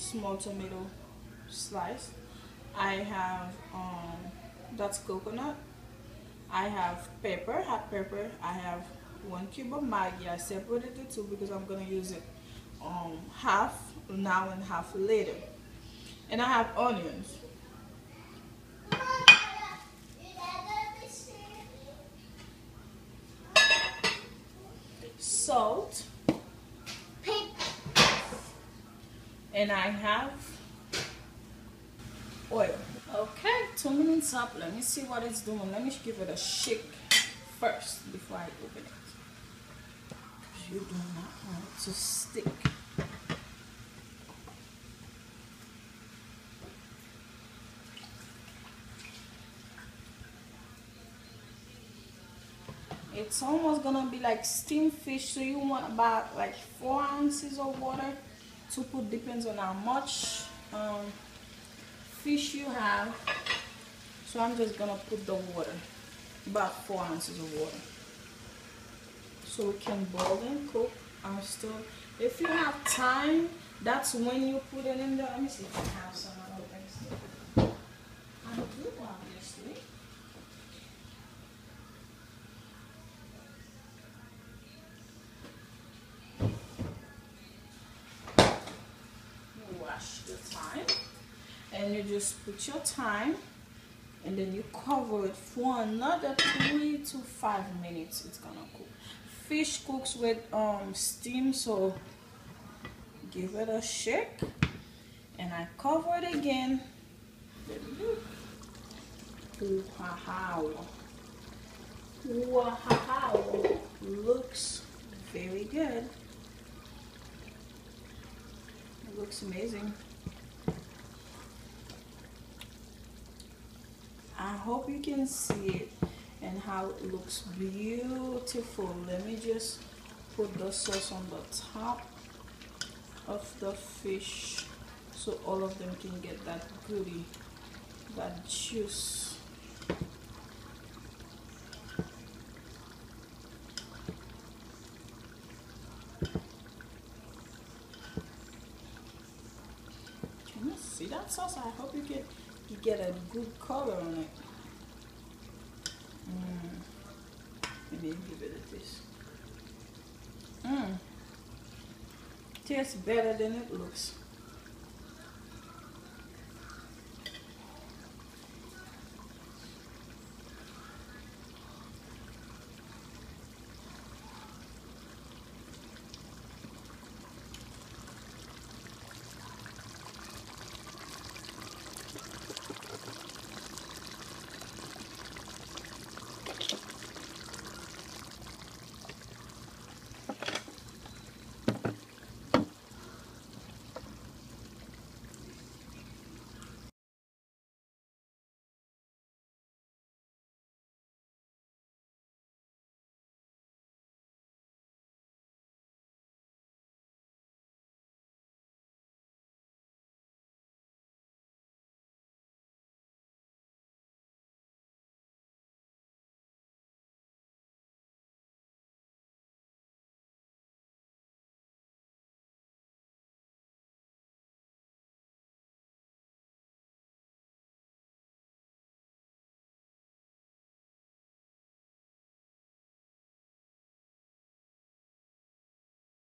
small tomato slice. I have that's coconut. I have pepper, hot pepper. I have 1 cube of Maggi. I separated the two because I'm gonna use it half now and half later. And I have onions, salt, and I have oil. Okay, 2 minutes up. Let me see what it's doing. Let me give it a shake first before I open it. You do not want it to stick. It's almost gonna be like steamed fish, so you want about like 4 ounces of water to put, depends on how much fish you have. So I'm just gonna put the water, about 4 ounces of water, so we can boil and cook our stuff. If you have time, that's when you put it in there. Let me see if I have some other things. I do, obviously. Wash the thyme, and you just put your thyme, and then you cover it for another 3 to 5 minutes. It's gonna cook. Fish cooks with steam, so give it a shake, and I cover it again. Wow, wow, looks very good. It looks amazing. I hope you can see it and how it looks beautiful. Let me just put the sauce on the top of the fish so all of them can get that goodie, that juice. Can you see that sauce? I hope you get a good color on it. Let me give it a taste. Tastes better than it looks.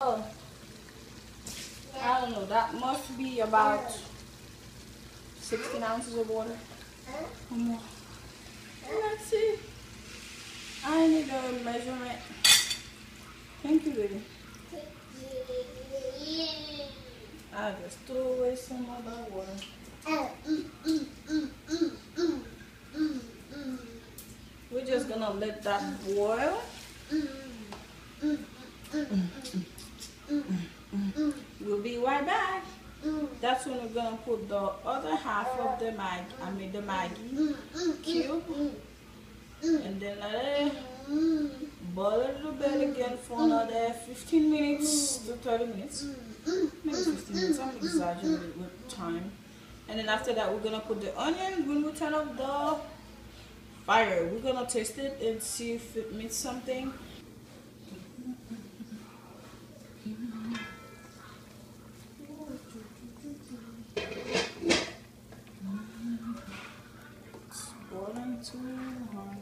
Oh, I don't know, that must be about 16 ounces of water or more. Let's see. I need a measurement. Thank you, baby. I just threw away some of the water. We're just gonna let that boil. We'll be right back. That's when we're gonna put the other half of the Maggi cube, and then let it boil a little bit again for another 15 minutes to 30 minutes. Maybe 15 minutes, I'm exaggerating with time. And then after that, we're gonna put the onion. When we turn off the fire, we're gonna taste it and see if it means something. too hard.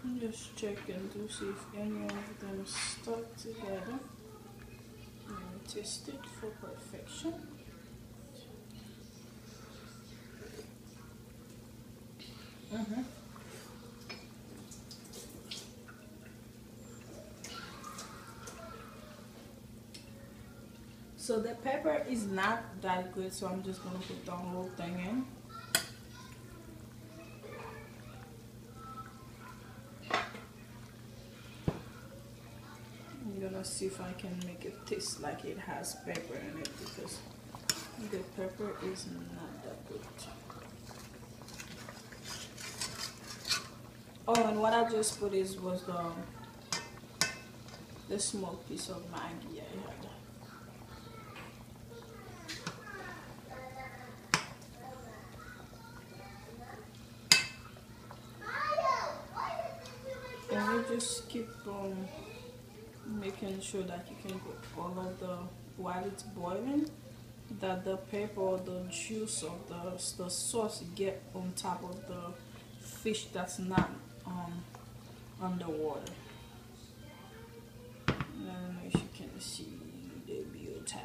I'm just checking to see if any of them stuck together. Let me taste it for perfection. So the pepper is not that good, so I'm just gonna put the whole thing in. I'm gonna see if I can make it taste like it has pepper in it, because the pepper is not that good. Oh, and what I just put was the small piece of Maggi I had. And you just keep making sure that you can put all of while it's boiling, that the pepper or the juice of the sauce get on top of the fish that's not underwater. I don't know if you can see the beauty.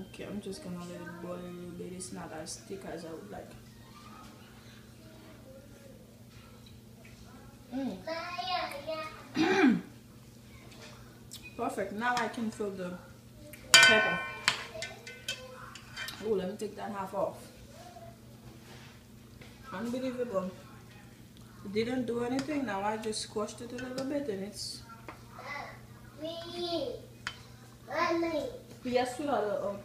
Okay, I'm just gonna let it boil a little bit. It's not as thick as I would like. Perfect. Now I can feel the pepper. Oh, let me take that half off. Unbelievable. It didn't do anything. Now I just squashed it a little bit and it's... Yes, sweetheart.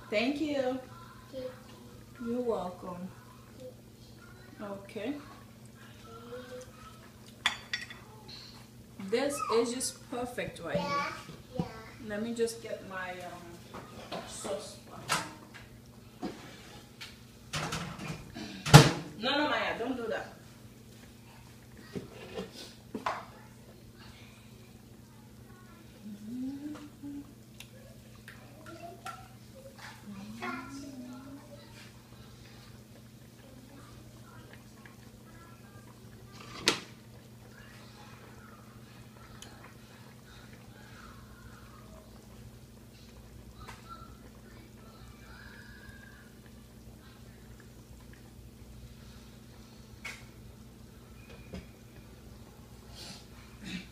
Thank you. You're welcome. Okay. This is just perfect right here. Let me just get my sauce. No, Maya, don't do that.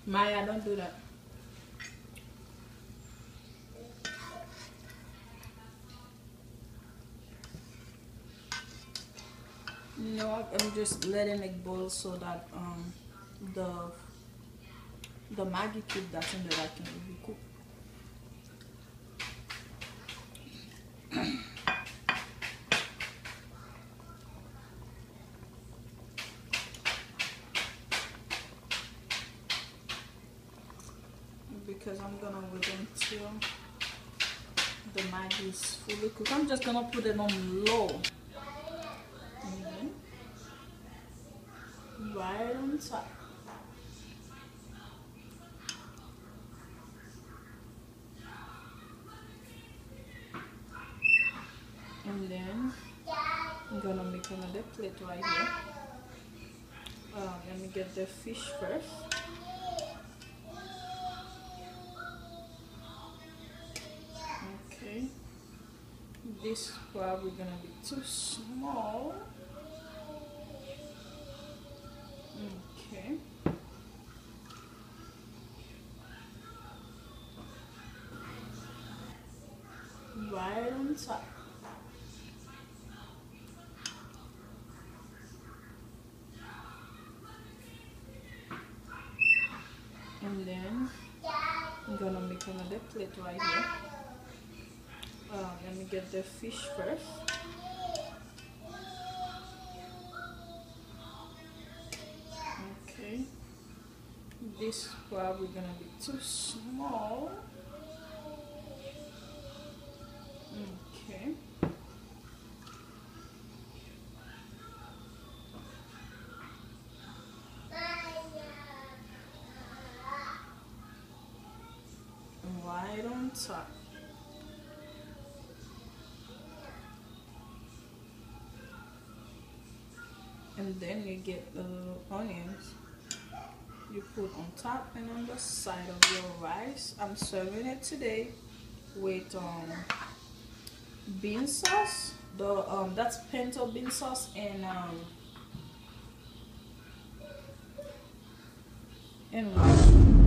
Maya, don't do that. You know what? I'm just letting it boil so that the Maggi cube that's in there can be cooked. Because I'm gonna wait until the Maggi is fully cooked. I'm just gonna put it on low. Right on top. And then I'm gonna make another plate right here. Let me get the fish first. Okay. This is probably gonna be too small. Okay. Right on top. And then I'm gonna make another plate right here. Let me get the fish first. Okay. This is probably gonna be too small. Okay. top. And then you get the onions you put on top and on the side of your rice. I'm serving it today with bean sauce. The that's pinto bean sauce and rice.